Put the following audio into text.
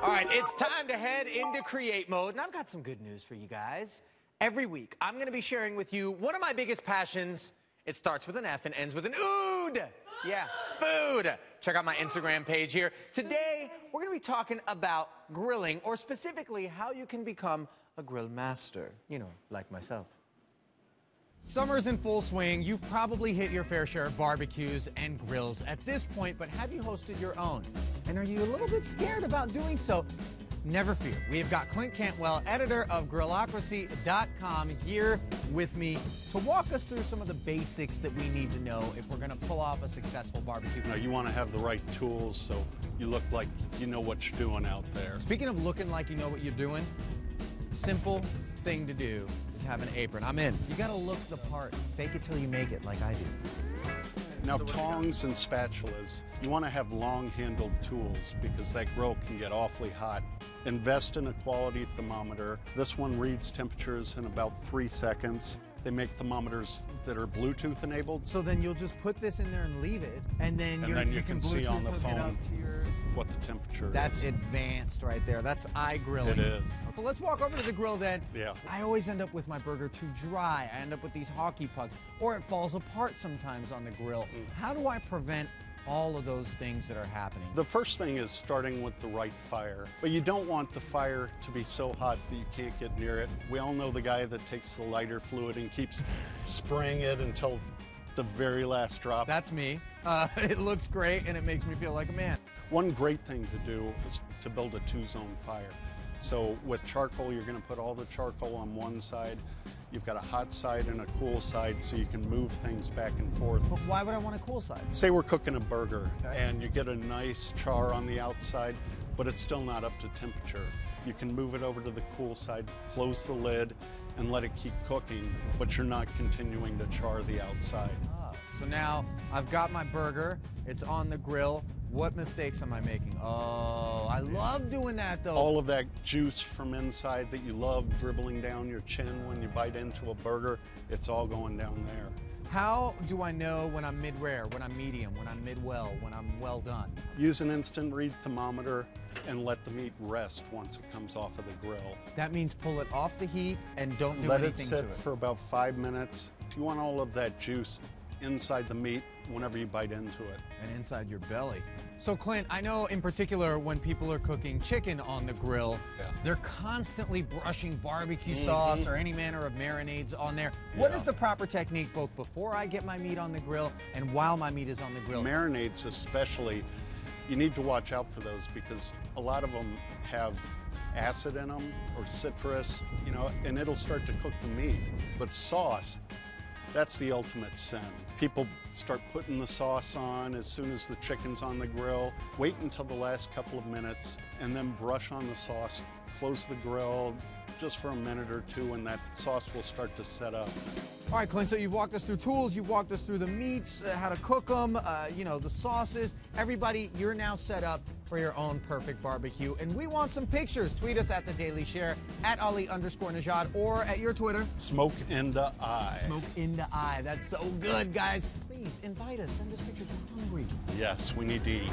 All right, it's time to head into create mode, and I've got some good news for you guys. Every week, I'm going to be sharing with you one of my biggest passions. It starts with an F and ends with an ood. Yeah, food. Check out my Instagram page here. Today, we're going to be talking about grilling, or specifically how you can become a grill master. You know, like myself. Summer's in full swing. You've probably hit your fair share of barbecues and grills at this point, but have you hosted your own? And are you a little bit scared about doing so? Never fear. We have got Clint Cantwell, editor of Grillocracy.com, here with me to walk us through some of the basics that we need to know if we're going to pull off a successful barbecue. Now, you want to have the right tools so you look like you know what you're doing out there. Speaking of looking like you know what you're doing, simple thing to do is have an apron. I'm in. You got to look the part. Fake it till you make it, like I do. Now, tongs and spatulas, you want to have long-handled tools because that grill can get awfully hot. Invest in a quality thermometer. This one reads temperatures in about 3 seconds. They make thermometers that are Bluetooth enabled. So then you'll just put this in there and leave it, and then you can see on the hook it phone up to your... what the temperature is. That's advanced right there. That's eye grilling. It is. So let's walk over to the grill then. Yeah. I always end up with my burger too dry. I end up with these hockey pucks, or it falls apart sometimes on the grill. How do I prevent all of those things that are happening? The first thing is starting with the right fire, but you don't want the fire to be so hot that you can't get near it. We all know the guy that takes the lighter fluid and keeps spraying it until the very last drop. That's me. It looks great and it makes me feel like a man. One great thing to do is to build a two-zone fire. So with charcoal, you're going to put all the charcoal on one side. You've got a hot side and a cool side so you can move things back and forth. But why would I want a cool side? Say we're cooking a burger, okay, and you get a nice char on the outside, but it's still not up to temperature. You can move it over to the cool side, close the lid, and let it keep cooking, but you're not continuing to char the outside. So now I've got my burger, it's on the grill. What mistakes am I making? Oh, I love doing that though. All of that juice from inside that you love dribbling down your chin when you bite into a burger, it's all going down there. How do I know when I'm mid-rare, when I'm medium, when I'm mid-well, when I'm well done? Use an instant read thermometer and let the meat rest once it comes off of the grill. That means pull it off the heat and don't do let anything to it. Let it sit for about 5 minutes. You want all of that juice inside the meat whenever you bite into it. And inside your belly. So Clint, I know in particular when people are cooking chicken on the grill, they're constantly brushing barbecue sauce or any manner of marinades on there. What is the proper technique both before I get my meat on the grill and while my meat is on the grill? Marinades especially, you need to watch out for those because a lot of them have acid in them or citrus, you know, and it'll start to cook the meat. But sauce, that's the ultimate sin. People start putting the sauce on as soon as the chicken's on the grill. Wait until the last couple of minutes and then brush on the sauce. Close the grill just for a minute or two and that sauce will start to set up. All right, Clint, so you've walked us through tools, you've walked us through the meats, how to cook them, you know, the sauces. Everybody, you're now set up for your own perfect barbecue. And we want some pictures. Tweet us at The Daily Share, at Ali_Najad, or at your Twitter. Smoke in the eye. Smoke in the eye. That's so good, guys. Please invite us. Send us pictures. We're hungry. Yes, we need to eat.